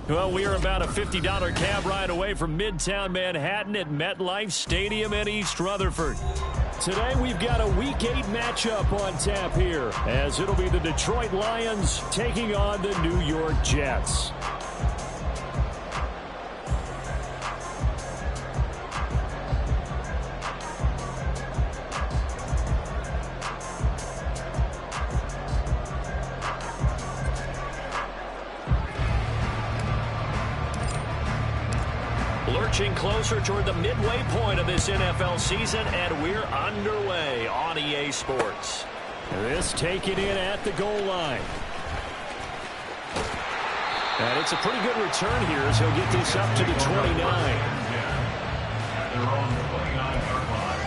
Well, we are about a $50 cab ride away from Midtown Manhattan at MetLife Stadium in East Rutherford. Today, we've got a Week 8 matchup on tap here, as it'll be the Detroit Lions taking on the New York Jets. Lurching closer toward the midway point of this NFL season, and we're underway on EA Sports. This taken in at the goal line. And it's a pretty good return here as he'll get this up to the 29. They're on the 29-yard line.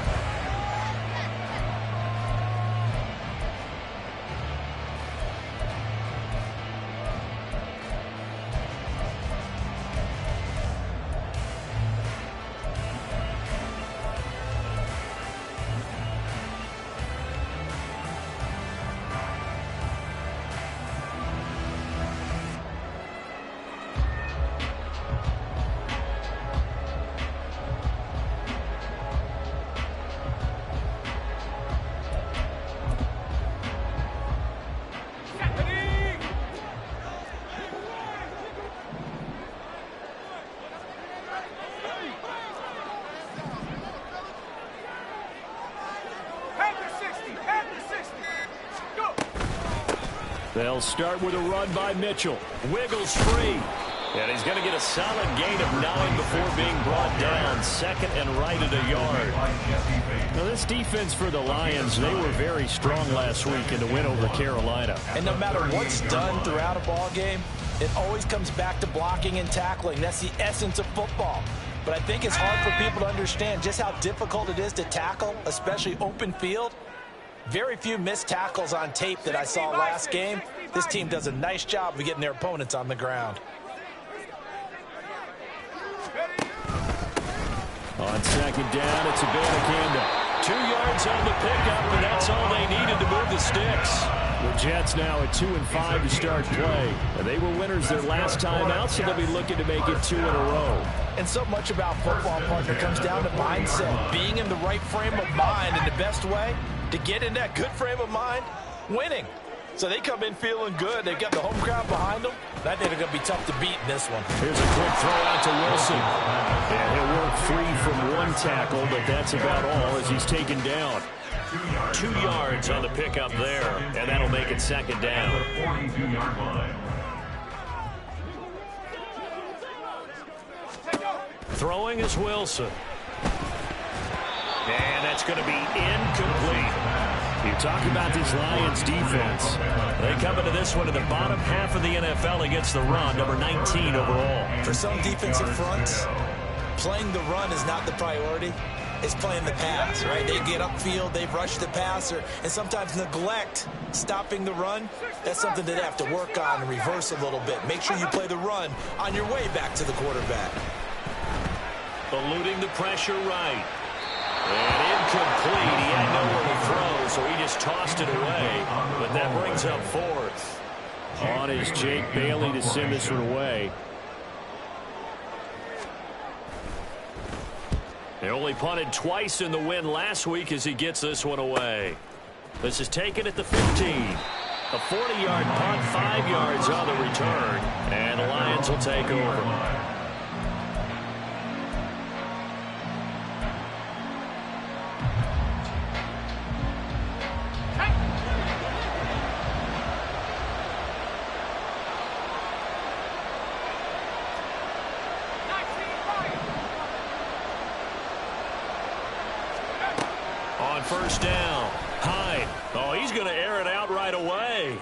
They'll start with a run by Mitchell. Wiggles free. And he's going to get a solid gain of 9 before being brought down. Second and right at a yard. Now, this defense for the Lions, they were very strong last week in the win over Carolina. And no matter what's done throughout a ball game, it always comes back to blocking and tackling. That's the essence of football. But I think it's hard for people to understand just how difficult it is to tackle, especially open field. Very few missed tackles on tape that I saw last game. This team does a nice job of getting their opponents on the ground. On second down, it's Abanikanda. 2 yards on the pickup, and that's all they needed to move the sticks. The Jets now at 2-5 to start play. And they were winners their last time out, so they'll be looking to make it 2 in a row. And so much about football, partner, comes down to mindset. Being in the right frame of mind, and the best way to get in that good frame of mind, winning. So they come in feeling good. They've got the home crowd behind them. I think they're going to be tough to beat in this one. Here's a quick throw out to Wilson. And he'll work free from one tackle, but that's about all as he's taken down. 2 yards on the pickup there, and that'll make it second down. Throwing is Wilson. And that's going to be incomplete. You talk about this Lions defense. They come into this one in the bottom half of the NFL against the run, number 19 overall. For some defensive fronts, playing the run is not the priority. It's playing the pass, right? They get upfield, they rush the passer, and sometimes neglect stopping the run. That's something that they have to work on and reverse a little bit. Make sure you play the run on your way back to the quarterback. Eluding the pressure right. And incomplete. He had nowhere to throw, so he just tossed it away. But that brings up fourth. On is Jake Bailey to send this one away. They only punted twice in the win last week as he gets this one away. This is taken at the 15. A 40-yard punt, 5 yards on the return. And the Lions will take over. on first down. Hyde. Oh, he's going to air it out right away.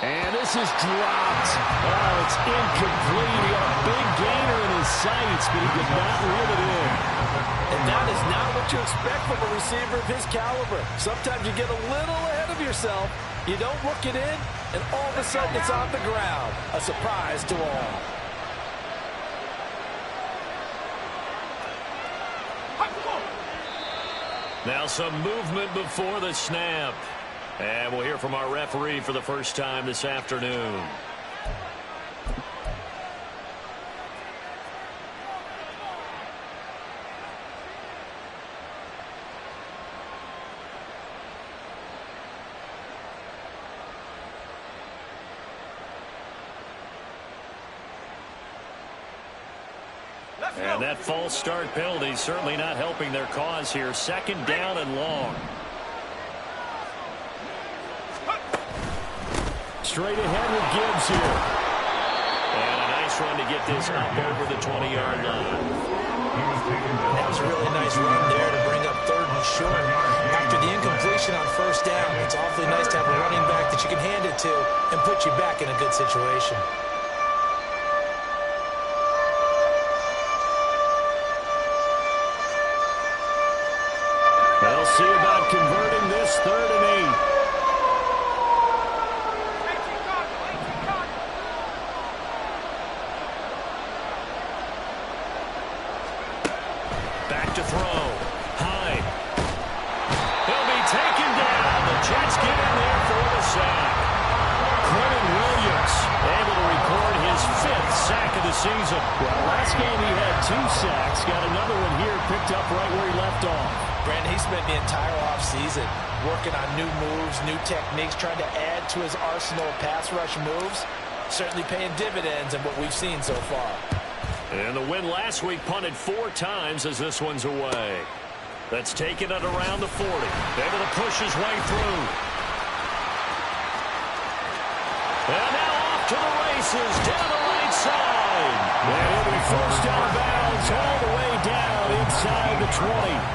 And this is dropped. Oh, it's incomplete. He had a big gainer in his sights, but he did not reel it in. And that is not what you expect from a receiver of his caliber. Sometimes you get a little ahead of yourself. You don't look it in, and all of a sudden it's on the ground. A surprise to all. Now some movement before the snap. And we'll hear from our referee for the first time this afternoon. And that false start penalty certainly not helping their cause here. Second down and long. Straight ahead with Gibbs here. And a nice run to get this up over the 20-yard line. That was a really nice run there to bring up third and short. After the incompletion on first down, it's awfully nice to have a running back that you can hand it to and put you back in a good situation. They'll see about converting this 3rd and 8. Back to throw. Hyde. He'll be taken down. The Jets get in there for the sack. Quentin Williams able to record his 5th sack of the season. Well, last game he had 2 sacks. Got another one here picked up right where he left off. Brandon, he spent the entire offseason working on new moves, new techniques, trying to add to his arsenal of pass rush moves. Certainly paying dividends in what we've seen so far. And the win last week punted 4 times as this one's away. That's taken it around the 40. Able to push his way through. And now off to the races down the right side. And he'll be forced out of bounds all the way down inside the 20.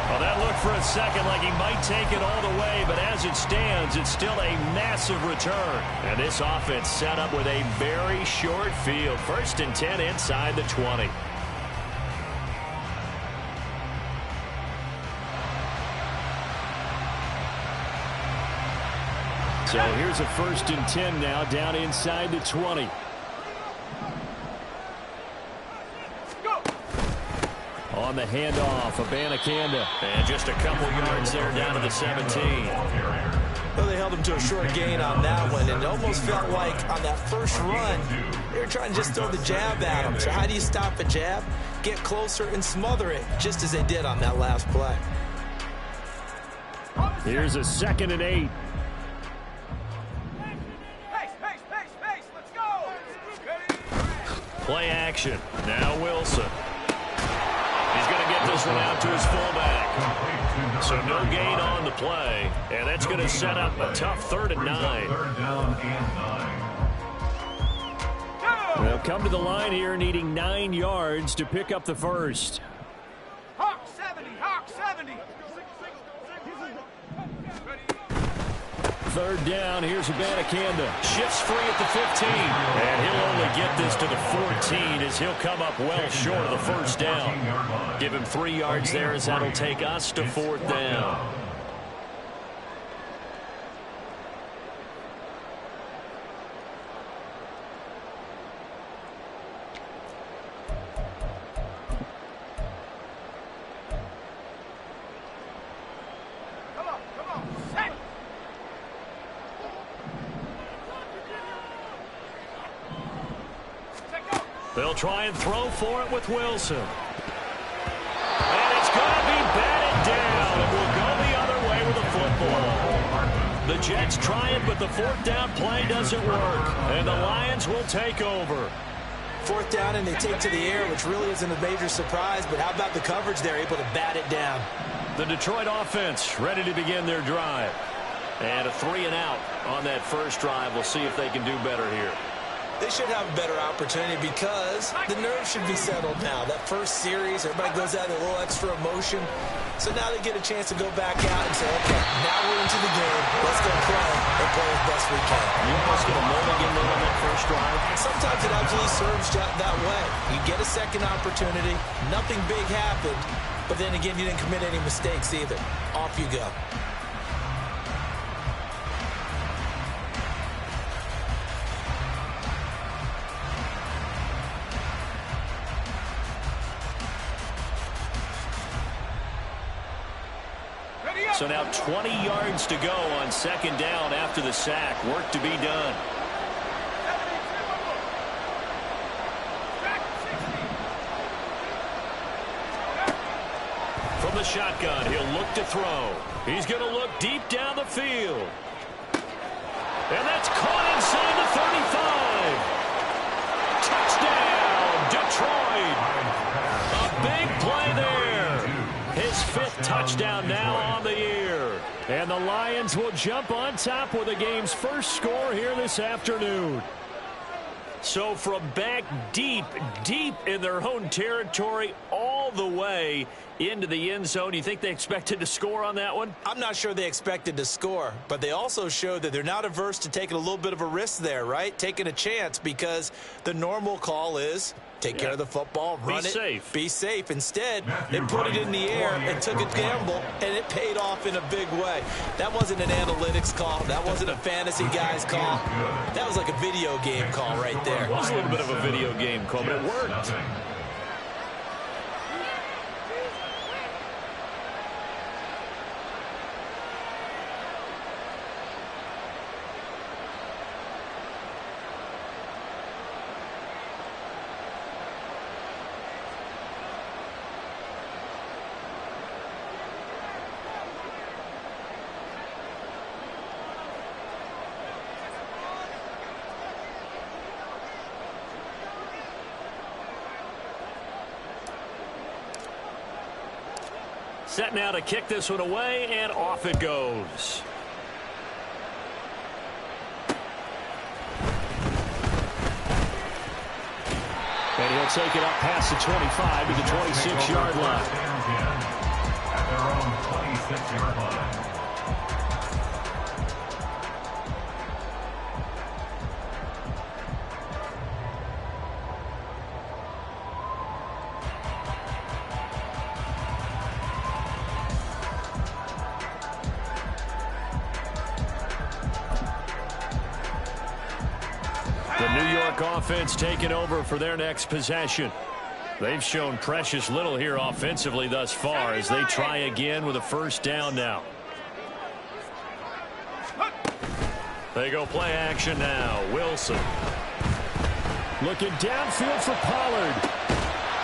Well, that looked for a second like he might take it all the way, but as it stands, it's still a massive return. And this offense set up with a very short field. 1st and 10 inside the 20. So here's a 1st and 10 now down inside the 20. On the handoff, Abanikanda. And just a couple yards there down to the 17. Well, they held him to a short gain on that one, and it almost felt like on that first run, they were trying to just throw the jab at him. So how do you stop a jab? Get closer and smother it, just as they did on that last play. Here's a 2nd and 8. Play action. Now Wilson. He's going to get this one out to his fullback. So no gain on the play. And that's going to set up a tough 3rd and 9. They'll come to the line here needing 9 yards to pick up the first. Hawk 70, Hawk 70. 3rd down, here's Abanikanda. Shifts free at the 15. And he'll only get this to the 14 as he'll come up well short of the 1st down. Give him 3 yards there as that'll take us to 4th down. They'll try and throw for it with Wilson. And it's going to be batted down. It will go the other way with the football. The Jets try it, but the 4th down play doesn't work. And the Lions will take over. 4th down, and they take to the air, which really isn't a major surprise. But how about the coverage there, able to bat it down? The Detroit offense ready to begin their drive. And a 3 and out on that first drive. We'll see if they can do better here. They should have a better opportunity because the nerves should be settled now. That first series, everybody goes out with a little extra emotion. So now they get a chance to go back out and say, okay, now we're into the game. Let's go play and play as best we can. You almost get a mulligan on that first drive. Sometimes it absolutely serves that way. You get a second opportunity. Nothing big happened. But then again, you didn't commit any mistakes either. Off you go. So now 20 yards to go on second down after the sack. Work to be done. From the shotgun, he'll look to throw. He's going to look deep down the field. And that's caught inside the 35. Touchdown, Detroit. A big play there. His fifth touchdown now on the year. And the Lions will jump on top with the game's first score here this afternoon. So from back deep in their own territory all the way into the end zone, you think they expected to score on that one? I'm not sure they expected to score, but they also showed that they're not averse to taking a little bit of a risk there, right? Taking a chance, because the normal call is take care of the football, run it, be safe. Instead, they put it in the air and took a gamble, and it paid off in a big way. That wasn't an analytics call. That wasn't a fantasy guy's call. That was like a video game call right there. It was a little bit of a video game call, but it worked. Set now to kick this one away, and off it goes. And he'll take it up past the 25 to the 26-yard line. At their own 26-yard line. Offense taking over for their next possession. They've shown precious little here offensively thus far as they try again with a first down now. They go play action now. Wilson looking downfield for Pollard.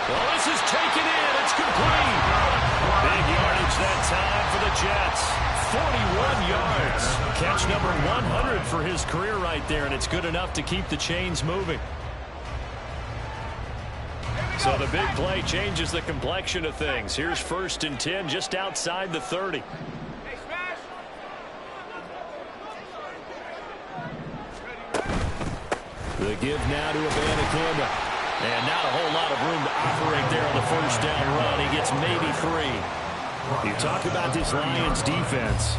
Well, this is taken in. It's complete. Big yardage that time for the Jets. 41 yards. Catch number 100 for his career right there, and it's good enough to keep the chains moving. So the big play changes the complexion of things. Here's 1st and 10 just outside the 30. The give now to Abanikanda. And not a whole lot of room to operate there on the first down run. He gets maybe 3. You talk about this Lions defense.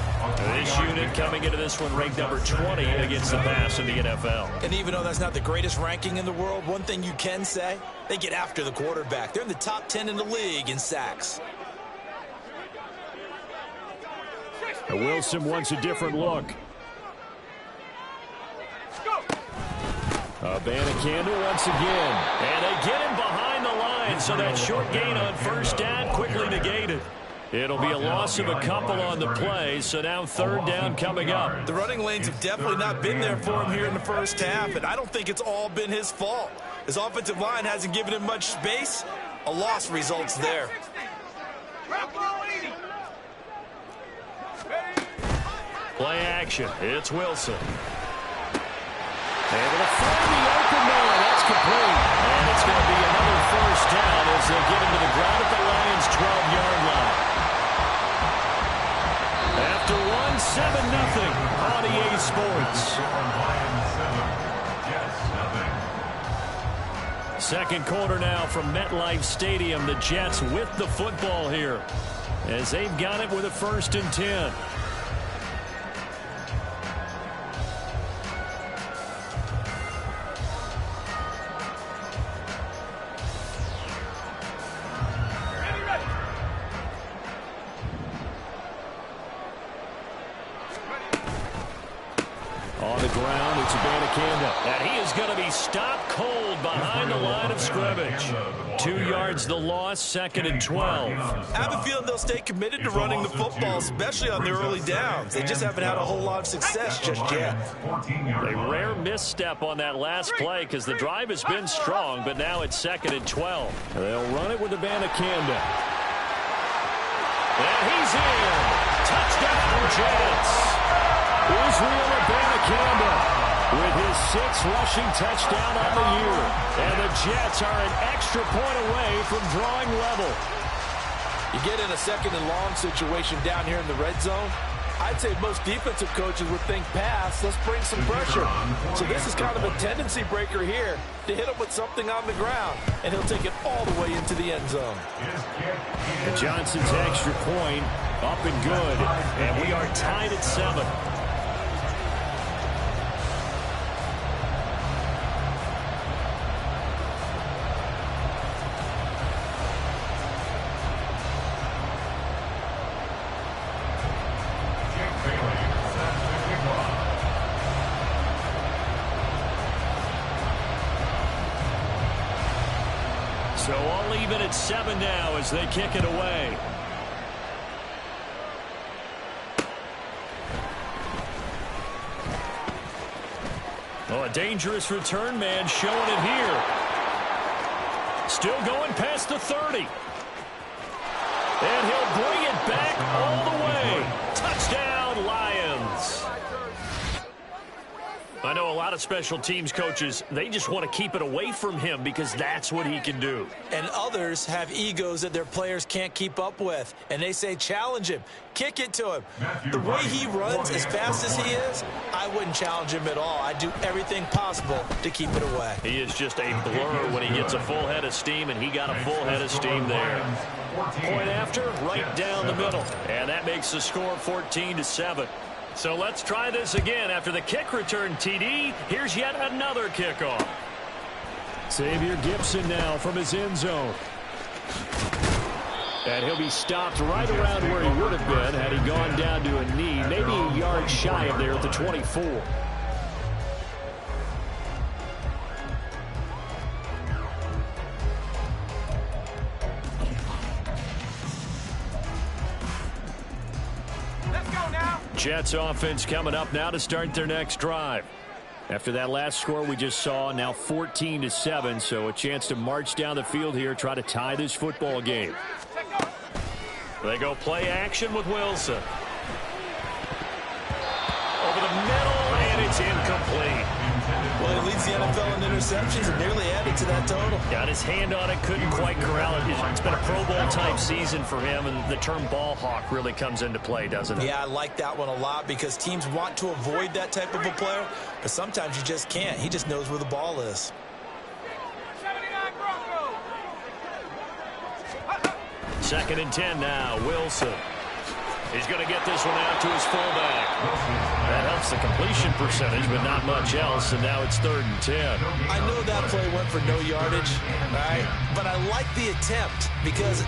This unit coming into this one ranked number 20 against the pass in the NFL. And even though that's not the greatest ranking in the world, one thing you can say, they get after the quarterback. They're in the top 10 in the league in sacks. Wilson wants a different look. Abanikanda once again. And they get him behind the line, so that short gain on first down quickly negated. It'll be a loss of a couple on the play, so now 3rd down coming up. The running lanes have definitely not been there for him here in the first half, and I don't think it's all been his fault. His offensive line hasn't given him much space. A loss results there. Play action. It's Wilson. Able to find the open man. That's complete. And it's going to be another first down as they get him to the ground at the Lions' 12-yard line. After 1-7-0 on EA Sports. Second quarter now from MetLife Stadium. The Jets with the football here. as they've got it with a 1st and 10. On the ground, it's Abanikanda. And he is going to be stopped cold behind the line of scrimmage. 2 yards the loss, 2nd and 12. I have a feeling they'll stay committed to running the football, especially on their early downs. They just haven't had a whole lot of success just yet. A rare misstep on that last play because the drive has been strong, but now it's 2nd and 12. They'll run it with Abanikanda. And he's in. Touchdown, Jets. Israel Abanikanda with his 6th rushing touchdown on the year. And the Jets are an extra point away from drawing level. You get in a 2nd and long situation down here in the red zone, I'd say most defensive coaches would think pass, let's bring some pressure. So this is kind of a tendency breaker here to hit him with something on the ground, and he'll take it all the way into the end zone. And Johnson's extra point up and good, and we are tied at 7. So all even at 7 now as they kick it away. Oh, a dangerous return man showing it here. Still going past the 30. And he'll bring it back all the way. Touchdown, Lions. I know a lot of special teams coaches, they just want to keep it away from him because that's what he can do. And others have egos that their players can't keep up with. And they say, challenge him. Kick it to him. The way he runs as fast as he is, I wouldn't challenge him at all. I'd do everything possible to keep it away. He is just a blur when he gets a full head of steam, and he got a full head of steam there. Point after, right down the middle. And that makes the score 14-7. So let's try this again. After the kick return, TD, here's yet another kickoff. Xavier Gibson now from his end zone. And he'll be stopped right around where he would have been had he gone down to a knee, maybe a yard shy of there at the 24. Jets offense coming up now to start their next drive. After that last score we just saw, now 14-7, so a chance to march down the field here, try to tie this football game. They go play action with Wilson. Over the middle, and it's incomplete. Well, he leads the NFL in interceptions and nearly added to that total. Got his hand on it, couldn't quite corral it. It's been a Pro Bowl-type season for him, and the term ball hawk really comes into play, doesn't it? Yeah, I like that one a lot because teams want to avoid that type of a player, but sometimes you just can't. He just knows where the ball is. 2nd and 10 now, Wilson. He's going to get this one out to his fullback. That helps the completion percentage, but not much else, and now it's 3rd and 10. I know that play went for no yardage, right? But I like the attempt because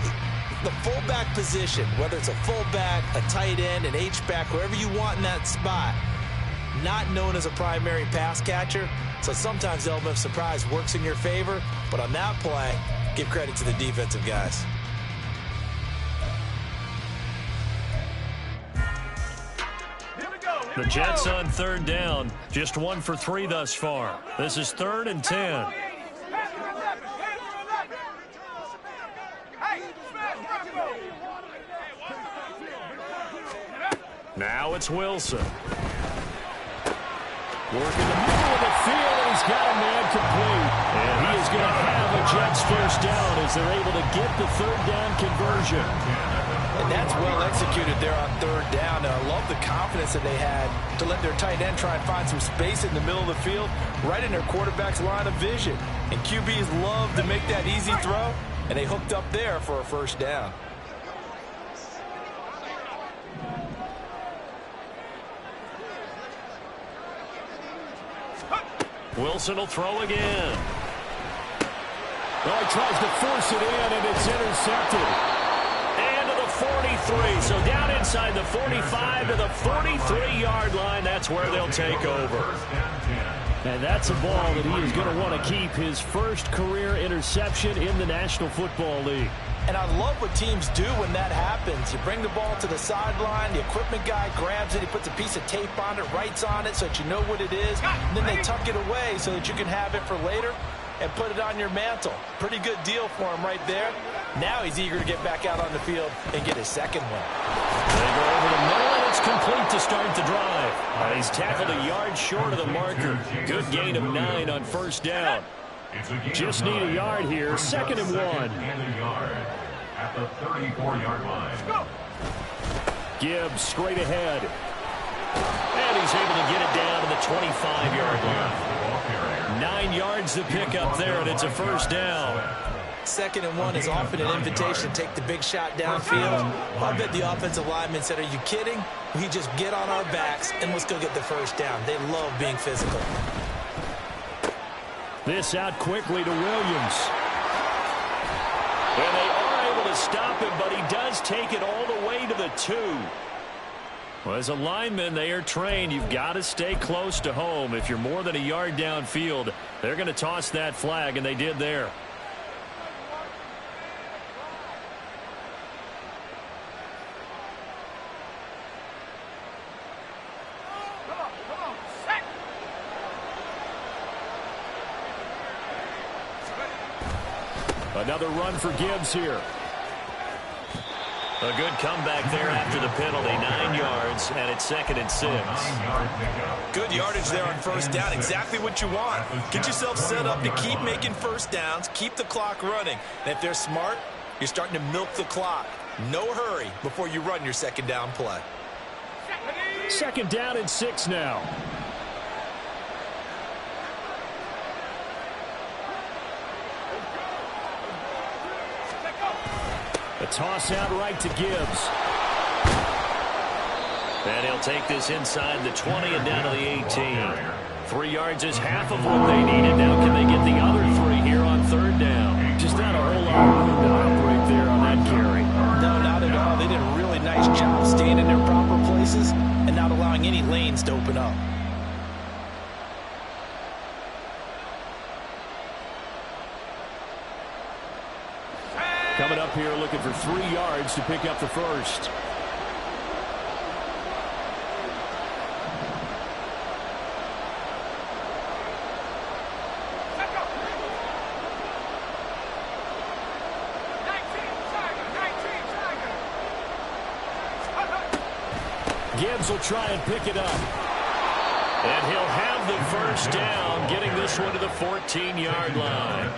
the fullback position, whether it's a fullback, a tight end, an H-back, wherever you want in that spot, not known as a primary pass catcher, so sometimes the element of surprise works in your favor, but on that play, give credit to the defensive guys. The Jets on 3rd down, just 1 for 3 thus far. This is 3rd and 10. Now it's Wilson. Working the middle of the field, and he's got a man complete. And he is going to have a Jets 1st down as they're able to get the 3rd down conversion. And that's well executed there on 3rd down. And I love the confidence that they had to let their tight end try and find some space in the middle of the field, right in their quarterback's line of vision. And QBs love to make that easy throw, and they hooked up there for a 1st down. Wilson will throw again. Well, he tries to force it in, and it's intercepted. And to the 43. So down inside the 45 to the 43-yard line. That's where they'll take over. And that's a ball that he is going to want to keep, his first career interception in the National Football League. And I love what teams do when that happens. You bring the ball to the sideline, the equipment guy grabs it, he puts a piece of tape on it, writes on it so that you know what it is, and then they tuck it away so that you can have it for later and put it on your mantle. Pretty good deal for him right there. Now he's eager to get back out on the field and get his second win. They go over the middle, and it's complete to start the drive. He's tackled a yard short of the marker. Good gain of 9 on first down. Just need a yard here, 2nd and 1. And a yard at the 34-yard line. Gibbs straight ahead. And he's able to get it down to the 25-yard line. 9 yards to pick up there, and it's a first down. 2nd and 1 is often an invitation to take the big shot downfield. I bet the offensive linemen said, are you kidding? We just get on our backs and let's go get the first down. They love being physical. This out quickly to Williams. And they are able to stop him, but he does take it all the way to the 2. Well, as a lineman, they are trained. You've got to stay close to home. If you're more than a yard downfield, they're going to toss that flag, and they did there. Another run for Gibbs here. A good comeback there after the penalty. 9 yards, and it's 2nd and 6. Good yardage there on first down. Exactly what you want. Get yourself set up to keep making first downs, keep the clock running. And if they're smart, you're starting to milk the clock. No hurry before you run your 2nd down play. 2nd down and 6 now. A toss out right to Gibbs. And he'll take this inside the 20 and down to the 18. 3 yards is half of what they needed. Now can they get the other 3 here on 3rd down? Just not a whole lot of room to operate there on that carry. No, not at all. They did a really nice job staying in their proper places and not allowing any lanes to open up. Coming up here looking for 3 yards to pick up the first. Gibbs will try and pick it up. And he'll have the first down, getting this one to the 14-yard line.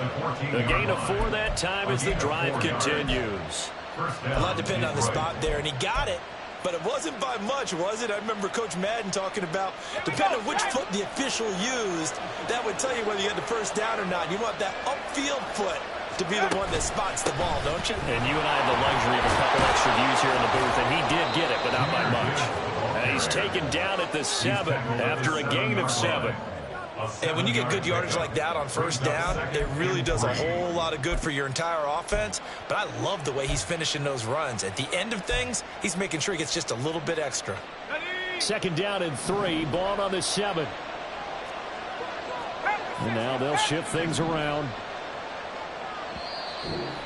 A gain of 4 that time as the drive continues. A lot depended on the spot there, and he got it, but it wasn't by much, was it? I remember Coach Madden talking about, depending on which foot the official used, that would tell you whether you had the first down or not. You want that upfield foot to be the one that spots the ball, don't you? And you and I have the luxury of a couple extra views here in the booth, and he did get it, but not by much. And he's taken down at the 7 after a gain of 7. And when you get good yardage like that on first down, it really does a whole lot of good for your entire offense. But I love the way he's finishing those runs. At the end of things, he's making sure he gets just a little bit extra. 2nd down and 3, ball on the 7. And now they'll shift things around.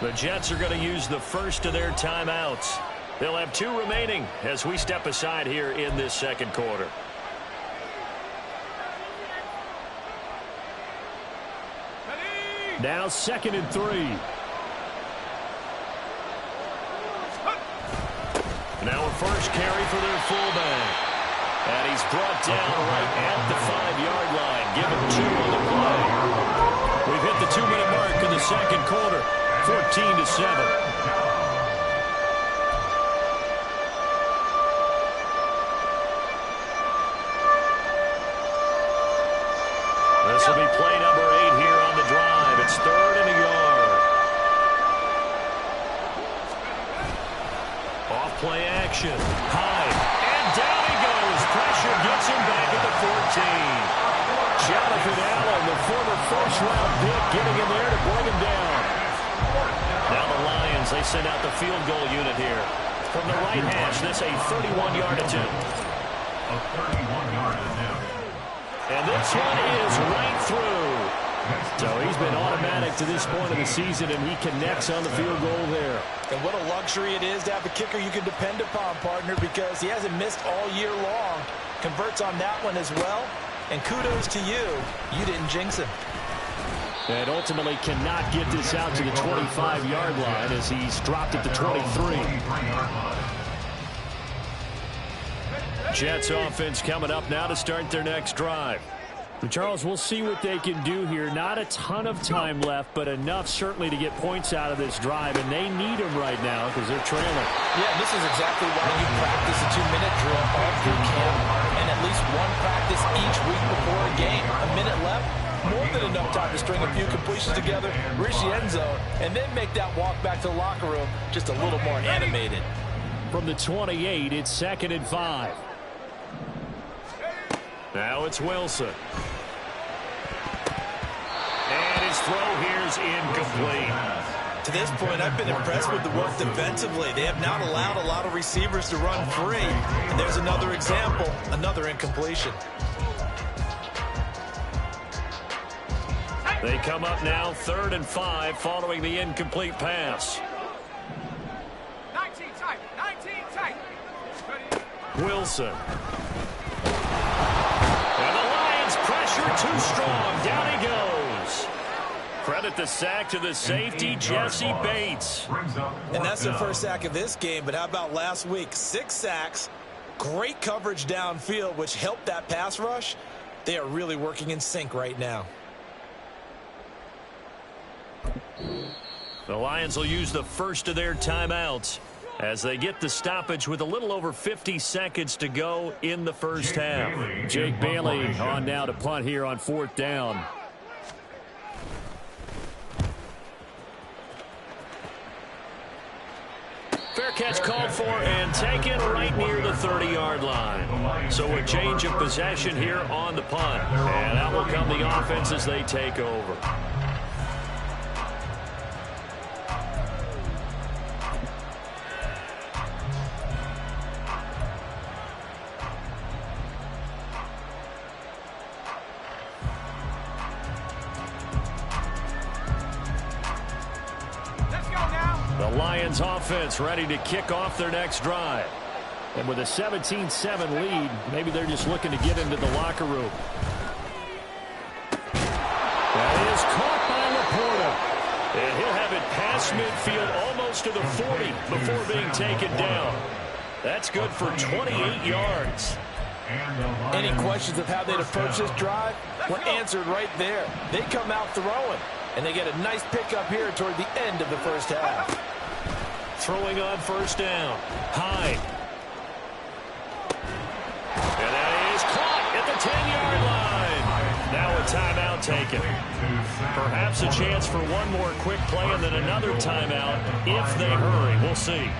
The Jets are going to use the first of their timeouts. They'll have 2 remaining as we step aside here in this 2nd quarter. Now 2nd and 3. Now a first carry for their fullback. And he's brought down right at the 5-yard line. Give him 2 on the play. We've hit the 2-minute mark in the 2nd quarter. 14-7. This will be play number 8 here on the drive. It's 3rd and a yard. Off play action. High. And down he goes. Pressure gets him back at the 14. Shot Jonathan Allen, the former first-round pick, getting in there to bring him down. Now the Lions, they send out the field goal unit here. From the right hash, this a 31-yard attempt. A 31-yard attempt. And this one is right through. So he's been automatic to this point of the season, and he connects on the field goal there. And what a luxury it is to have a kicker you can depend upon, partner, because he hasn't missed all year long. Converts on that one as well. And kudos to you. You didn't jinx him. And ultimately cannot get this out to the 25-yard line as he's dropped it to 23. Jets offense coming up now to start their next drive. But Charles, we'll see what they can do here. Not a ton of time left, but enough certainly to get points out of this drive, and they need them right now because they're trailing. Yeah, this is exactly why you practice a 2-minute drill all through camp and at least one practice each week before a game. A minute left, more than enough time to string a few completions together, reach the end zone, and then make that walk back to the locker room just a little more animated. From the 28, it's 2nd and 5. Now it's Wilson. And his throw here's incomplete. To this point, I've been impressed with the work defensively. They have not allowed a lot of receivers to run free. And there's another example, another incompletion. They come up now 3rd and 5 following the incomplete pass. 19 tight, 19 tight. Wilson. And the Lions pressure too strong. Down he goes. Credit the sack to the safety, Jesse Bates. And that's the first sack of this game, but how about last week? 6 sacks, great coverage downfield, which helped that pass rush. They are really working in sync right now. The Lions will use the first of their timeouts as they get the stoppage with a little over 50 seconds to go in the first half. Jake Bailey on now to punt here on 4th down. Fair catch called for and taken right near the 30-yard line. So a change of possession here on the punt. And out will come the offense as they take over. The Lions offense ready to kick off their next drive. And with a 17-7 lead, maybe they're just looking to get into the locker room. That is caught by Laporta. And he'll have it past midfield almost to the 40 before being taken down. That's good for 28 yards. Any questions of how they'd approach this drive? Were answered right there. They come out throwing, and they get a nice pickup here toward the end of the first half. Throwing on 1st down. Hyde. And that is caught at the 10-yard line. Now a timeout taken. Perhaps a chance for one more quick play and then another timeout if they hurry. We'll see.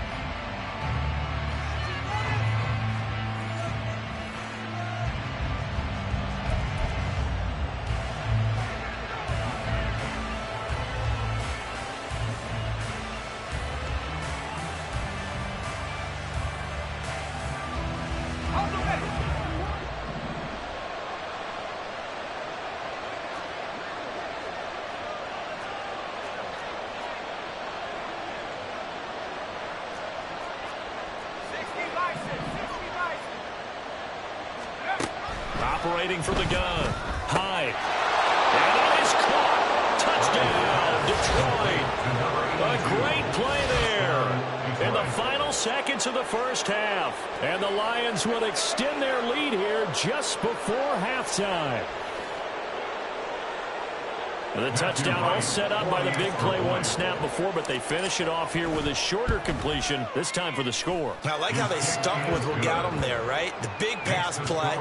Operating from the gun. Hyde. And it is caught. Touchdown, Detroit. A great play there. In the final seconds of the first half. And the Lions will extend their lead here just before halftime. The touchdown all set up by the big play one snap before, but they finish it off here with a shorter completion, this time for the score. I like how they stuck with what got them there, right? The big pass play,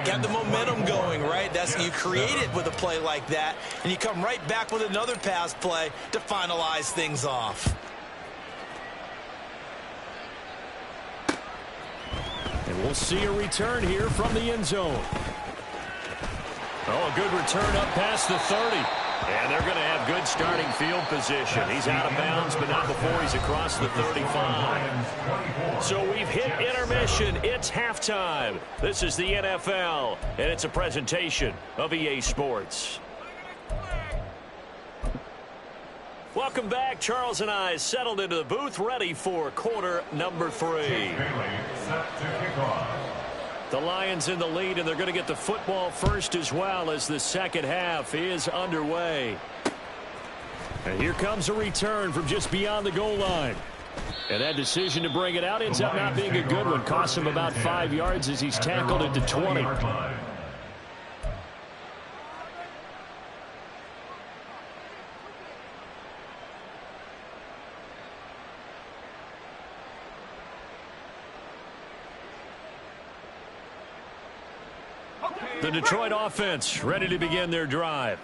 got the momentum going, right? That's you create it with a play like that, and you come right back with another pass play to finalize things off. And we'll see a return here from the end zone. Oh, a good return up past the 30. And they're going to have good starting field position. He's out of bounds, but not before he's across the 35. So we've hit intermission. It's halftime. This is the NFL, and it's a presentation of EA Sports. Welcome back. Charles and I settled into the booth, ready for quarter number 3. The Lions in the lead, and they're going to get the football first as well as the second half is underway. And here comes a return from just beyond the goal line. And that decision to bring it out ends up not being a good one. Costs him about 5 yards as he's tackled at the 20. The Detroit offense ready to begin their drive.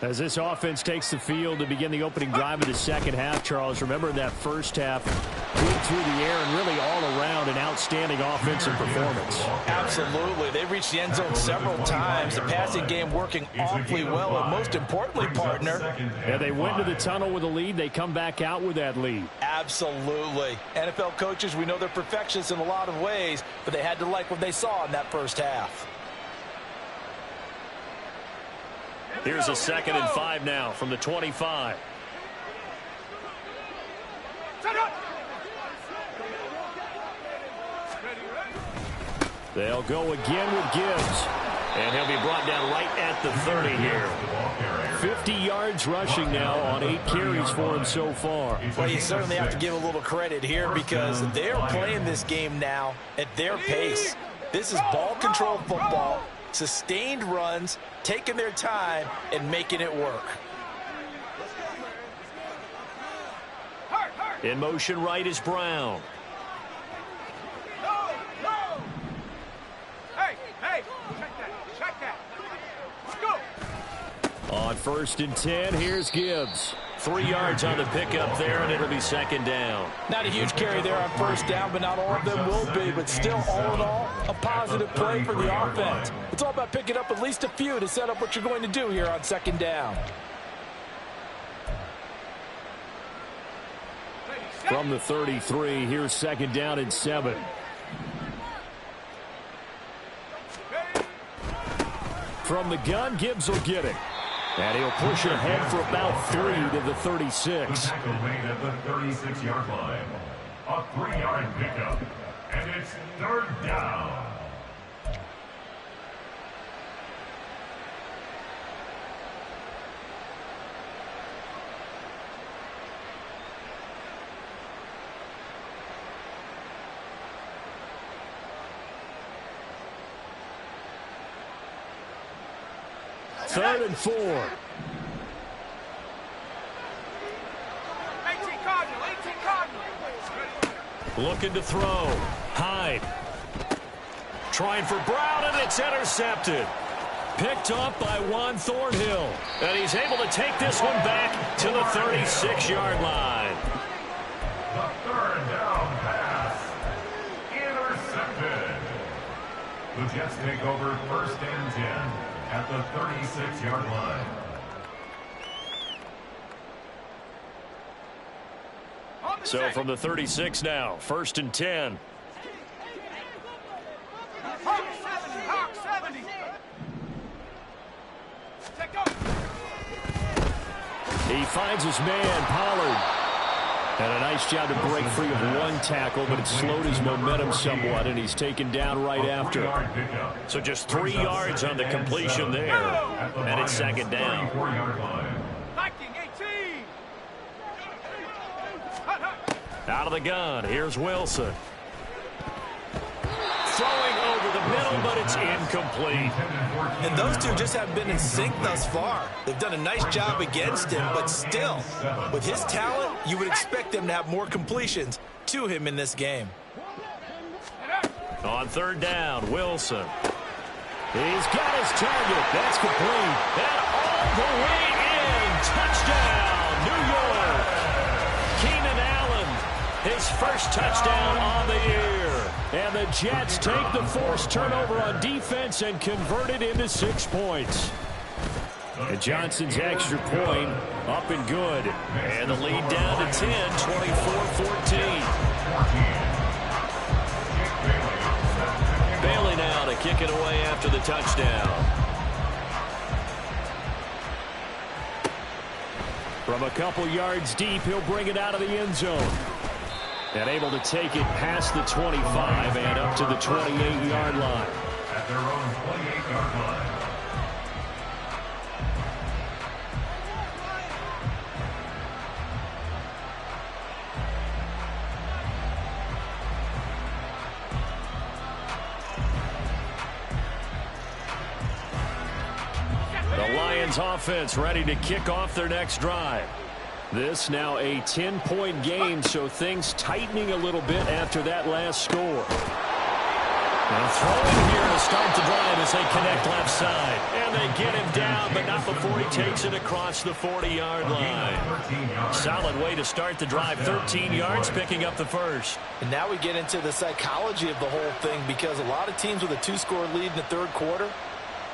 As this offense takes the field to begin the opening drive of the second half, Charles, remember that first half, good through the air and really all around an outstanding offensive performance. Absolutely. They reached the end zone several times. The passing game working awfully well, and most importantly, partner. Yeah, they went to the tunnel with a lead. They come back out with that lead. Absolutely. NFL coaches, we know they're perfectionists in a lot of ways, but they had to like what they saw in that first half. Here's a 2nd and 5 now from the 25. They'll go again with Gibbs. And he'll be brought down right at the 30 here. 50 yards rushing now on 8 carries for him so far. Well, you certainly have to give a little credit here because they're playing this game now at their pace. This is ball control football. Sustained runs, taking their time, and making it work. In motion right is Brown. Hey, check that. Let's go. On 1st and 10, here's Gibbs. 3 yards on the pickup there, and it'll be 2nd down. Not a huge carry there on 1st down, but not all of them will be. But still, all in all, a positive play for the offense. It's all about picking up at least a few to set up what you're going to do here on 2nd down. From the 33, here's 2nd down and 7. From the gun, Gibbs will get it. And he'll push ahead for about 3 to the 36. Tackle made at the 36-yard line. A 3-yard pickup. And it's 3rd down. Third and 4. 18 Cardinal. Looking to throw. Hyde. Trying for Brown, and it's intercepted. Picked up by Juan Thornhill. And he's able to take this one back to the 36-yard line. The 3rd down pass. Intercepted. The Jets take over 1st and 10 at the 36-yard line. So from the 36 now, 1st and 10. Hawk 70. He finds his man, Pollard. And a nice job to break free of one tackle, but it slowed his momentum somewhat, and he's taken down right after. So just 3 yards on the completion there, and it's 2nd down. Viking 18. Out of the gun, here's Wilson. Throwing over the middle, but it's incomplete. And those two just haven't been in sync thus far. They've done a nice job against him, but still, with his talent, you would expect them to have more completions to him in this game. On 3rd down, Wilson. He's got his target. That's complete. And all the way in. Touchdown, New York. Keenan Allen, his first touchdown on the year. And the Jets take the forced turnover on defense and convert it into 6 points. And Johnson's extra point up and good. And the lead down to 10, 24-14. Bailey now to kick it away after the touchdown. From a couple yards deep, he'll bring it out of the end zone. And able to take it past the 25 and up to the 28-yard line. At their own 28-yard line. The Lions offense ready to kick off their next drive. This now a 10-point game, so things tightening a little bit after that last score. Now throwing here to start the drive as they connect left side. And they get him down, but not before he takes it across the 40-yard line. Solid way to start the drive. 13 yards, picking up the first. And now we get into the psychology of the whole thing, because a lot of teams with a 2-score lead in the third quarter,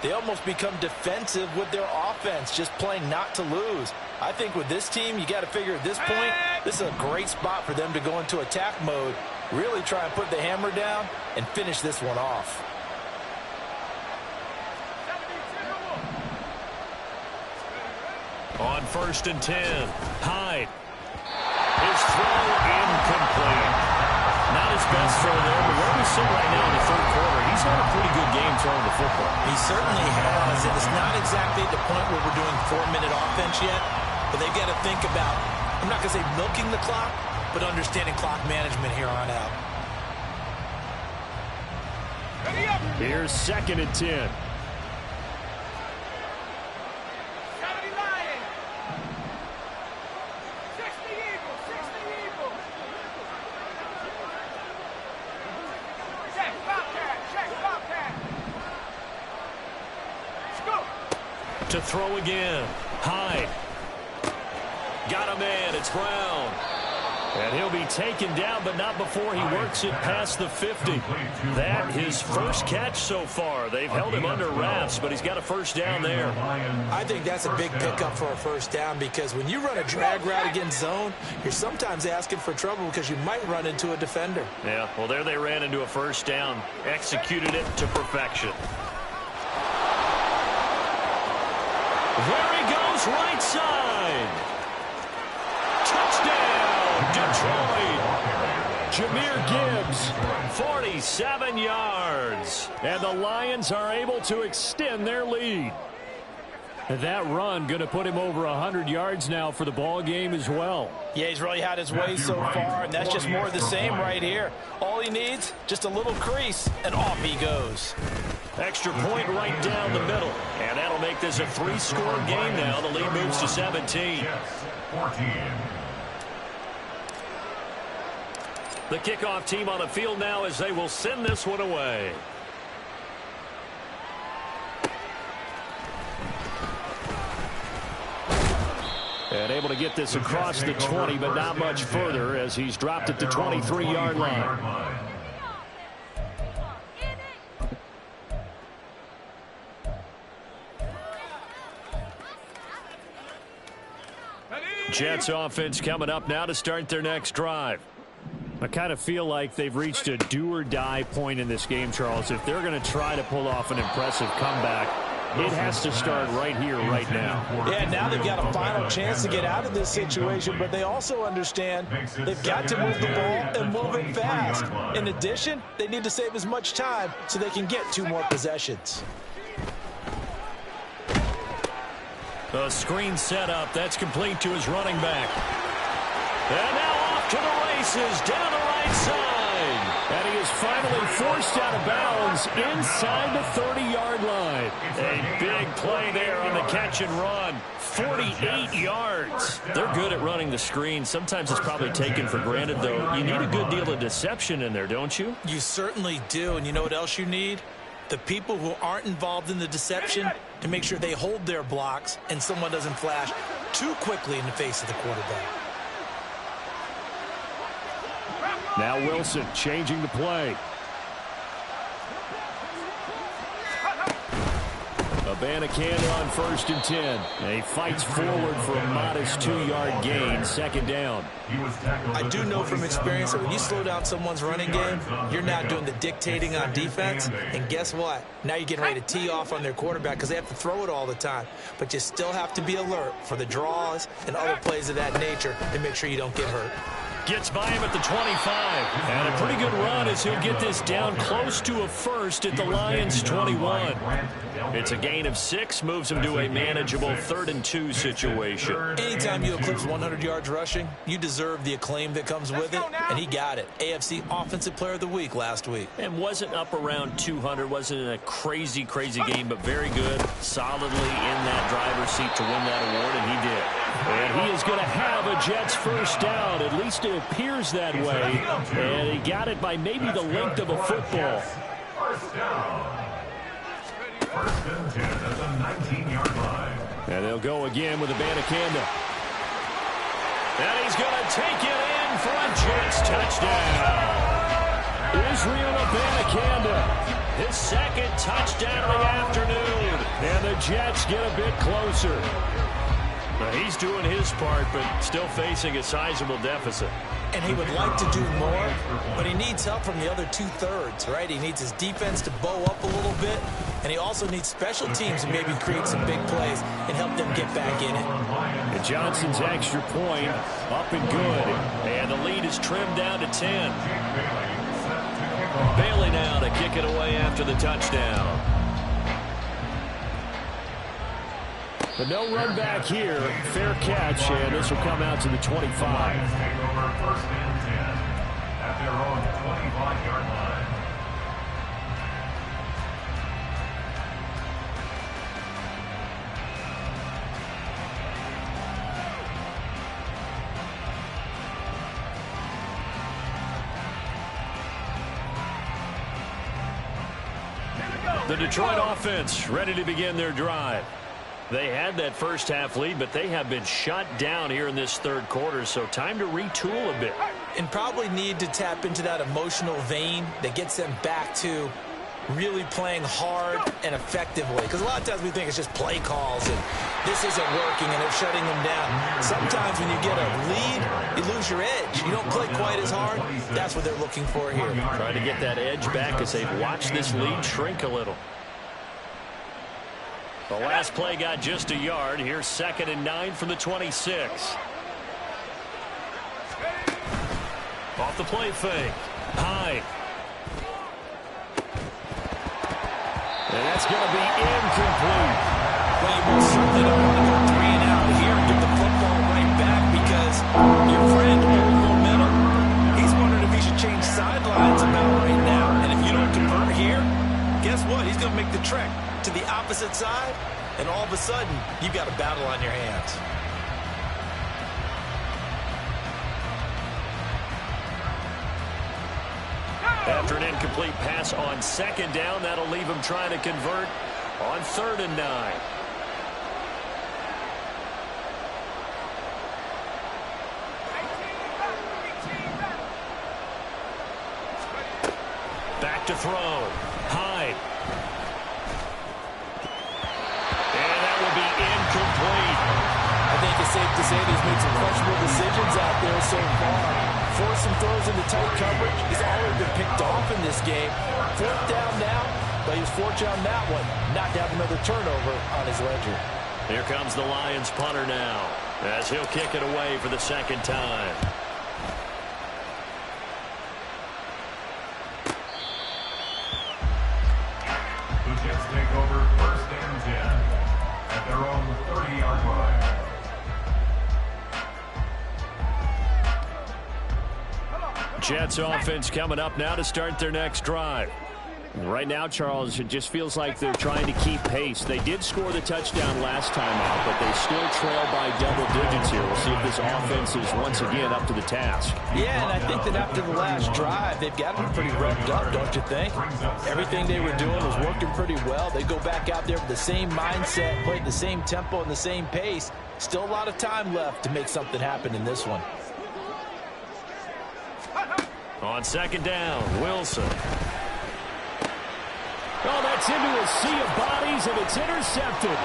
they almost become defensive with their offense, just playing not to lose. I think with this team, you got to figure at this point, this is a great spot for them to go into attack mode, really try and put the hammer down and finish this one off. On 1st and 10, Hyde. His throw incomplete. Not his best throw there, but where we sit right now in the third quarter, he's had a pretty good game throwing the football. He certainly has, and it's not exactly at the point where we're doing 4-minute offense yet, but they've got to think about, I'm not going to say milking the clock, but understanding clock management here on out. Here's 2nd and 10. To throw again. Hyde. Got a man. It's Brown. And he'll be taken down, but not before he works it past the 50. That his first catch so far. They've held him under wraps, but he's got a first down there. I think that's a big pickup for a first down, because when you run a drag route against zone, you're sometimes asking for trouble because you might run into a defender. Yeah, well, there they ran into a first down. Executed it to perfection. There he goes, right side. Touchdown, Detroit. Jahmyr Gibbs, 47 yards. And the Lions are able to extend their lead. And that run going to put him over 100 yards now for the ball game as well. Yeah, he's really had his way so far, and that's just more of the same right here. All he needs, just a little crease, and off he goes. Extra point right down the middle. And that'll make this a 3-score game now. The lead moves to 17. The kickoff team on the field now as they will send this one away. And able to get this across the 20, but not much further as he's dropped at the 23-yard line. Jets offense coming up now to start their next drive. I kind of feel like they've reached a do-or-die point in this game, Charles. If they're going to try to pull off an impressive comeback, it has to start right here, right now. Yeah, now they've got a final chance to get out of this situation, but they also understand they've got to move the ball and move it fast. In addition, they need to save as much time so they can get 2 more possessions. A screen set up. That's complete to his running back. And now off to the races down the right side. And he is finally forced out of bounds inside the 30-yard line. A big play there on the catch and run. 48 yards. They're good at running the screen. Sometimes it's probably taken for granted, though. You need a good deal of deception in there, don't you? You certainly do. And you know what else you need? The people who aren't involved in the deception to make sure they hold their blocks and someone doesn't flash too quickly in the face of the quarterback. Now Wilson changing the play. Abanikanda on 1st and 10. And he fights forward for a modest 2-yard gain, 2nd down. I do know from experience that when you slow down someone's running game, you're not doing the dictating on defense. And guess what? Now you're getting ready to tee off on their quarterback because they have to throw it all the time. But you still have to be alert for the draws and other plays of that nature and make sure you don't get hurt. Gets by him at the 25. And a pretty good run as he'll get this down close to a first at the Lions' 21. It's a gain of 6, moves him to a manageable 3rd and 2 situation. Anytime you eclipse 100 yards rushing, you deserve the acclaim that comes with it, and he got it. AFC Offensive Player of the Week last week. And wasn't up around 200, wasn't a crazy game, but very good, solidly in that driver's seat to win that award, and he did. And he is going to have a Jets first down. At least it appears that way. And he got it by maybe the length of a football. First down. 1st and 10 at the 19-yard line. And they'll go again with Abanikanda. And he's going to take it in for a Jets touchdown. Israel Abanikanda, his 2nd touchdown of the afternoon. And the Jets get a bit closer. Now he's doing his part, but still facing a sizable deficit. And he would like to do more, but he needs help from the other 2/3, right? He needs his defense to bow up a little bit, and he also needs special teams to maybe create some big plays and help them get back in it. And Johnson's extra point up and good, and the lead is trimmed down to 10. Bailey now to kick it away after the touchdown. But no run back here. Fair catch, and this will come out to the 25. Take over 1st and 10 at their own 25-yard line. The Detroit offense ready to begin their drive. They had that first half lead, but they have been shut down here in this 3rd quarter, so time to retool a bit. And probably need to tap into that emotional vein that gets them back to really playing hard and effectively. Because a lot of times we think it's just play calls and this isn't working and they're shutting them down. Sometimes when you get a lead, you lose your edge. You don't play quite as hard. That's what they're looking for here. Trying to get that edge back as they've watched this lead shrink a little. The last play got just a yard. Here's 2nd and 9 from the 26. Off the play fake. High. And that's going to be incomplete. Well, you most certainly don't want to go 3 and out here and get the football right back because your friend, old momentum, he's wondering if he should change sidelines about right now. And if you don't convert here, guess what? He's going to make the trek to the opposite side, and all of a sudden, you've got a battle on your hands. After an incomplete pass on 2nd down, that'll leave him trying to convert on 3rd and 9. Back to throw. Hyde. And that will be incomplete. I think it's safe to say that he's made some questionable decisions out there so far. Forced some throws into tight coverage. He's already been picked off in this game. 4th down now, but he was fortunate on that one not to have another turnover on his ledger. Here comes the Lions punter now as he'll kick it away for the 2nd time. The Jets take over 1st and 10 at their own 30-yard line. Jets offense coming up now to start their next drive. Right now, Charles, it just feels like they're trying to keep pace. They did score the touchdown last time out, but they still trail by double digits here. We'll see if this offense is once again up to the task. Yeah, and I think that after the last drive, they've got them pretty revved up, don't you think? Everything they were doing was working pretty well. They go back out there with the same mindset, play at the same tempo and the same pace. Still a lot of time left to make something happen in this one. On 2nd down, Wilson. Oh, that's Gets into a sea of bodies, and it's intercepted.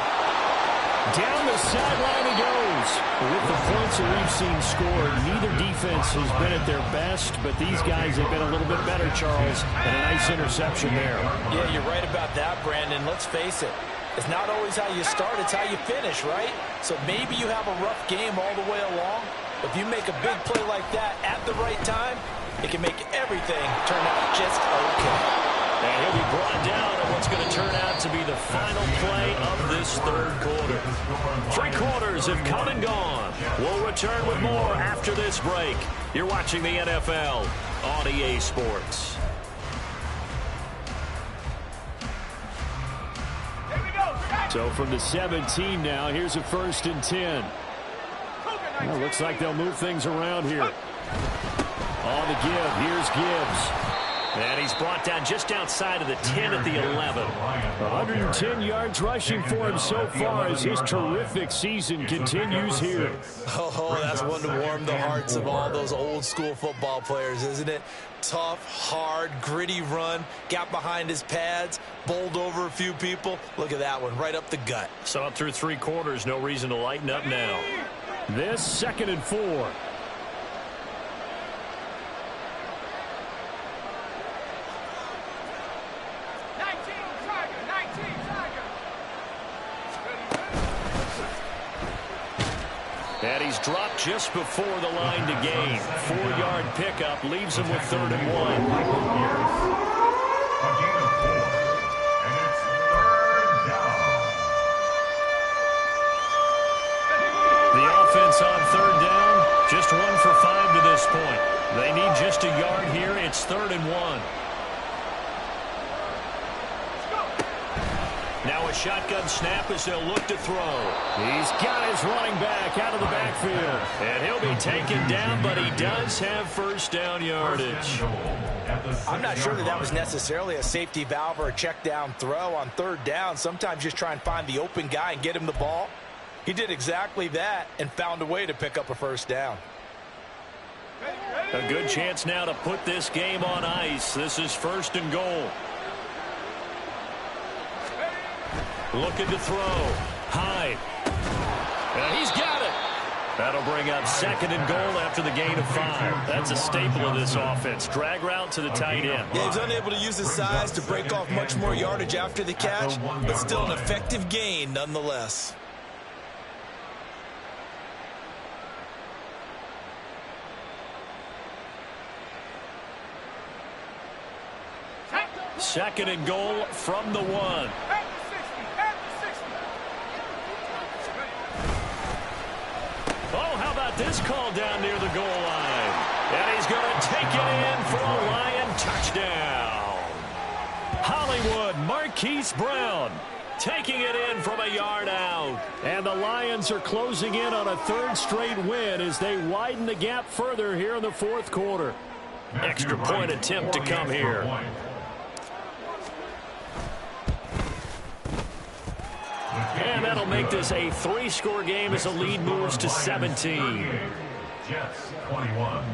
Down the sideline he goes. With the points that we've seen scored, neither defense has been at their best, but these guys have been a little bit better, Charles, and a nice interception there. Yeah, you're right about that, Brandon. Let's face it. It's not always how you start, it's how you finish, right? So maybe you have a rough game all the way along, but if you make a big play like that at the right time, it can make everything turn out just okay. And he'll be brought down on what's going to turn out to be the final play of this third quarter. 3 quarters have come and gone. We'll return with more after this break. You're watching the NFL on EA Sports. So from the 17 now, here's a 1st and 10. Well, looks like they'll move things around here. On the give, here's Gibbs. And he's brought down just outside of the 10 at the 11. 110 yards rushing for him so far as his terrific season continues here. Oh, that's one to warm the hearts of all those old school football players, isn't it? Tough, hard, gritty run, got behind his pads, bowled over a few people. Look at that one, right up the gut. So up through 3 quarters, no reason to lighten up now. This 2nd and 4. And he's dropped just before the line to gain. 4-yard pickup leaves him with 3rd and 1. The offense on 3rd down, just 1 for 5 to this point. They need just a yard here. It's 3rd and 1. Now a shotgun snap as they'll look to throw. He's got his running back out of the backfield. And he'll be taken down, but he does have 1st down yardage. I'm not sure that was necessarily a safety valve or a check down throw on 3rd down. Sometimes just try and find the open guy and get him the ball. He did exactly that and found a way to pick up a 1st down. A good chance now to put this game on ice. This is 1st and goal. Looking to throw. Hyde. And he's got it. That'll bring up 2nd and goal after the gain of 5. That's a staple of this offense. Drag route to the tight end. Yeah, he's unable to use his size to break off much more yardage after the catch, but still an effective gain nonetheless. Second and goal from the 1. Oh, how about this call down near the goal line? And he's going to take it in for a Lion touchdown. Hollywood Marquise Brown taking it in from a yard out. And the Lions are closing in on a 3rd straight win as they widen the gap further here in the 4th quarter. Extra point attempt to come here. And that'll make this a 3-score game as the lead moves to 17. Jets 21.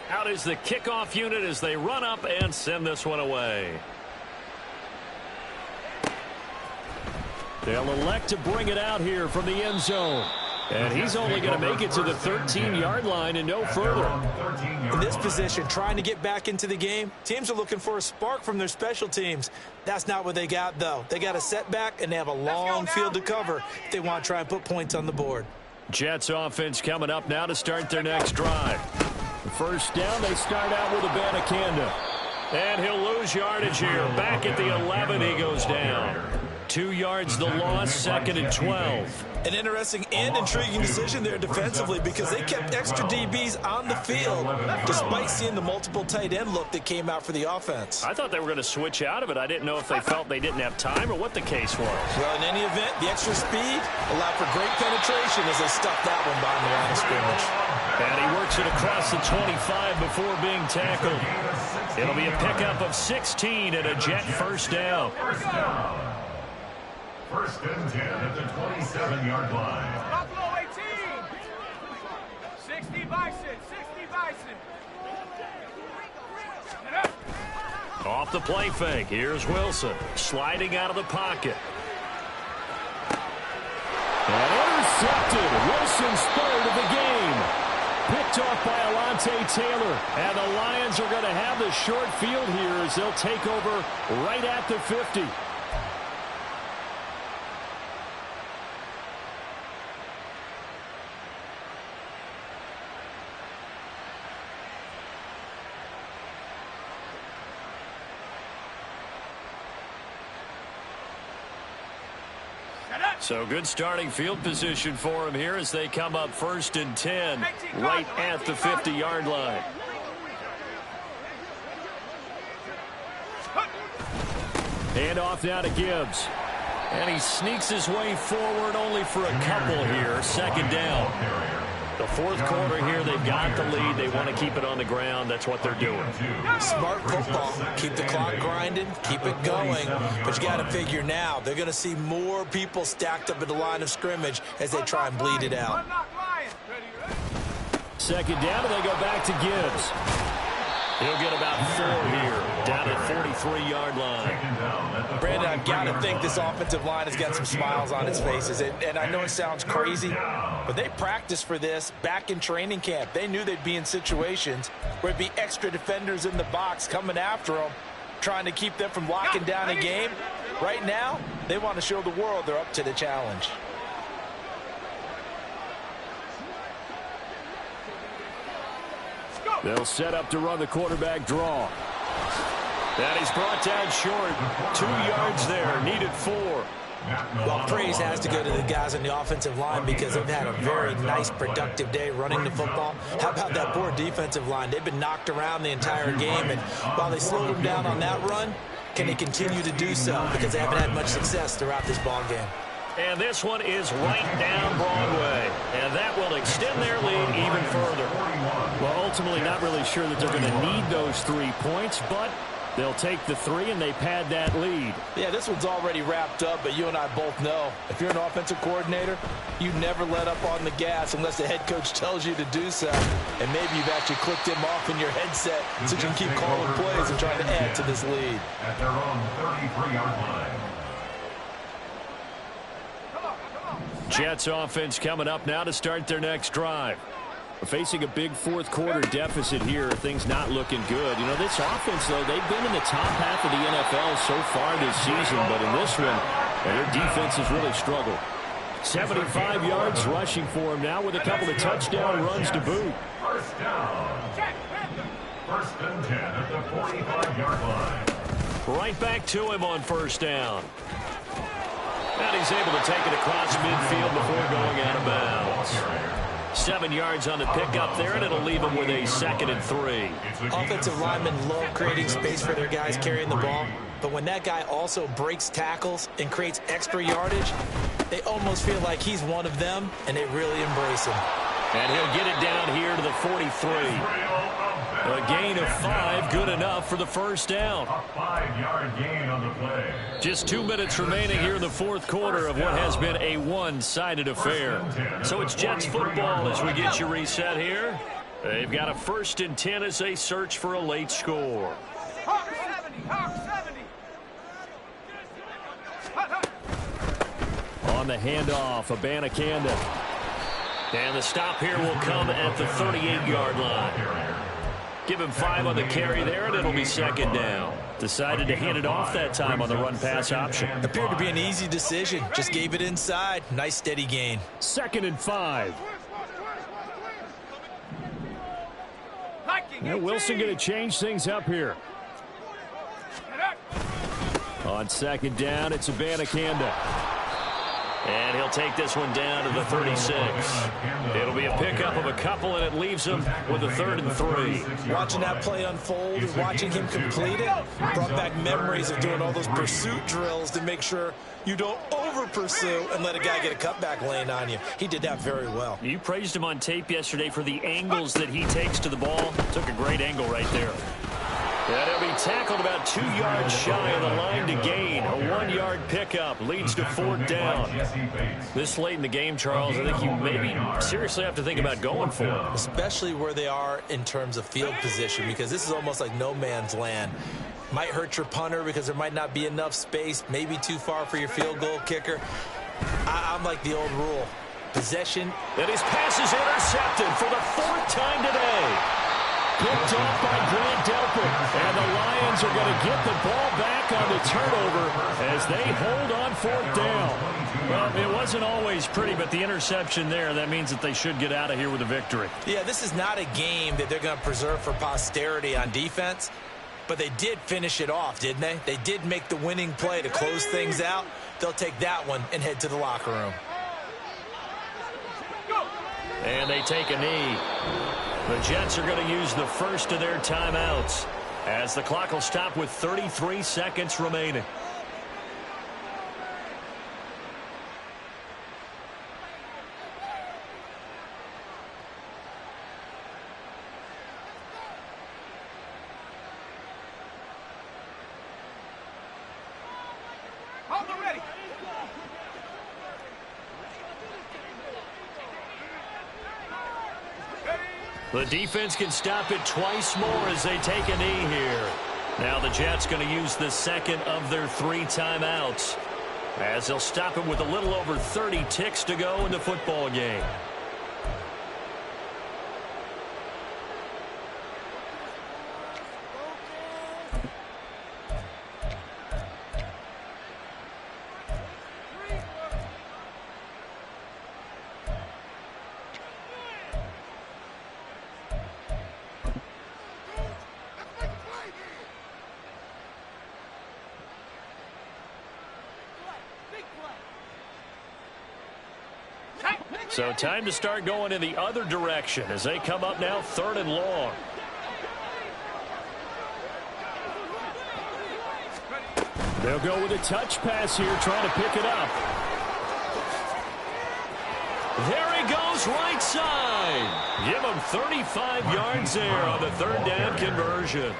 Out is the kickoff unit as they run up and send this one away. They'll elect to bring it out here from the end zone. And he's only going to make it to the 13-yard line and no further. In this position, trying to get back into the game, teams are looking for a spark from their special teams. That's not what they got, though. They got a setback, and they have a long field to cover if they want to try and put points on the board. Jets offense coming up now to start their next drive. First down, they start out with Abanikanda. And he'll lose yardage here. Back at the 11, he goes down. 2 yards the loss, 2nd and 12. An interesting and intriguing decision there defensively because they kept extra DBs on the field despite seeing the multiple tight end look that came out for the offense. I thought they were going to switch out of it. I didn't know if they felt they didn't have time or what the case was. Well, in any event, the extra speed allowed for great penetration as they stuffed that one behind the line of scrimmage. And he works it across the 25 before being tackled. It'll be a pickup of 16 and a Jet 1st down. 1st and 10 at the 27-yard line. Buffalo 18. 60 Bison. 60 Bison. Off the play fake. Here's Wilson sliding out of the pocket. And intercepted. Wilson's third of the game. Picked off by Alontae Taylor. And the Lions are going to have the short field here as they'll take over right at the 50. So good starting field position for him here as they come up 1st and 10 right at the 50-yard line. Hand off now to Gibbs. And he sneaks his way forward only for a couple here. 2nd down. The 4th quarter here, they've got the lead. They want to keep it on the ground. That's what they're doing. Smart football. Keep the clock grinding. Keep it going. But you got to figure now, they're going to see more people stacked up at the line of scrimmage as they try and bleed it out. 2nd down, and they go back to Gibbs. He'll get about 4 here, down at 43-yard line. Brandon, I've got to think this offensive line has got some smiles on its faces. And I know it sounds crazy, but they practiced for this back in training camp. They knew they'd be in situations where there'd be extra defenders in the box coming after them, trying to keep them from locking down a game. Right now, they want to show the world they're up to the challenge. They'll set up to run the quarterback draw. That is brought down short. 2 yards there. Needed 4. Well, praise has to go to the guys on the offensive line because they've had a very nice, productive day running the football. How about that poor defensive line? They've been knocked around the entire game, and while they slowed them down on that run, can they continue to do so? Because they haven't had much success throughout this ball game. And this one is right down Broadway. And that will extend their lead even further. Well, ultimately not really sure that they're going to need those 3 points, but they'll take the 3 and they pad that lead. Yeah, this one's already wrapped up, but you and I both know if you're an offensive coordinator, you never let up on the gas unless the head coach tells you to do so. And maybe you've actually clicked him off in your headset so you can keep calling plays and trying to add to this lead. At their own 33-yard line. Jets offense coming up now to start their next drive. Facing a big 4th quarter deficit here. Things not looking good. You know, this offense, though, they've been in the top half of the NFL so far this season. But in this one, their defense has really struggled. 75 yards rushing for him now with a couple of touchdown runs to boot. 1st down. 1st and 10 at the 45-yard line. Right back to him on 1st down. And he's able to take it across midfield before going out of bounds. 7 yards on the pickup there, and it'll leave him with a 2nd and 3. Offensive linemen love creating space for their guys carrying the ball, but when that guy also breaks tackles and creates extra yardage, they almost feel like he's one of them, and they really embrace him. And he'll get it down here to the 43. A gain of 5, good enough for the 1st down. A 5-yard gain on the play. Just 2 minutes remaining here in the 4th quarter of what has been a one-sided affair. So it's Jets football as we get you reset here. They've got a 1st and 10 as they search for a late score. Hawk 70, Hawk 70. On the handoff, Abanikanda. And the stop here will come at the 38-yard line. Give him 5 on the carry there, and it'll be 2nd down. Decided to hand it off that time on the run-pass option. Appeared to be an easy decision. Just gave it inside. Nice, steady gain. 2nd and 5. Now Wilson going to change things up here. On 2nd down, it's Abanikanda. And he'll take this one down to the 36. It'll be a pickup of a couple, and it leaves him with a 3rd and 3. Watching that play unfold and watching him complete it brought back memories of doing all those pursuit drills to make sure you don't over-pursue and let a guy get a cutback lane on you. He did that very well. You praised him on tape yesterday for the angles that he takes to the ball. Took a great angle right there. And he'll be tackled about 2 yards shy of the line to gain. A 1-yard pickup leads to 4th down. This late in the game, Charles, I think you maybe seriously have to think about going for it. Especially where they are in terms of field position, because this is almost like no man's land. Might hurt your punter because there might not be enough space, maybe too far for your field goal kicker. I'm like the old rule. Possession. And his pass is intercepted for the 4th time today. Picked off by Grant Delpit. And the Lions are going to get the ball back on the turnover as they hold on 4th down. Well, it wasn't always pretty, but the interception there, that means that they should get out of here with a victory. Yeah, this is not a game that they're going to preserve for posterity on defense, but they did finish it off, didn't they? They did make the winning play to close things out. They'll take that one and head to the locker room. And they take a knee. The Jets are going to use the first of their timeouts as the clock will stop with 33 seconds remaining. Hold them ready. The defense can stop it twice more as they take a knee here. Now the Jets going to use the second of their 3 timeouts as they'll stop it with a little over 30 ticks to go in the football game. So time to start going in the other direction as they come up now 3rd and long. They'll go with a touch pass here, trying to pick it up. There he goes, right side. Give him 35 yards there on the 3rd down conversion.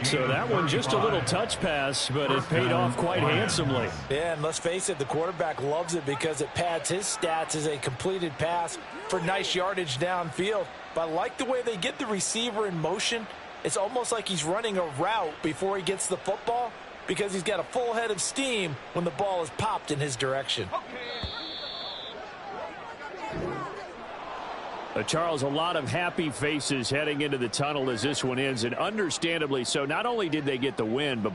So that one just a little touch pass, but it paid off quite handsomely. Yeah, and let's face it, the quarterback loves it because it pads his stats as a completed pass for nice yardage downfield. But I like the way they get the receiver in motion. It's almost like he's running a route before he gets the football because he's got a full head of steam when the ball is popped in his direction. Charles, a lot of happy faces heading into the tunnel as this one ends, and understandably so. Not only did they get the win, but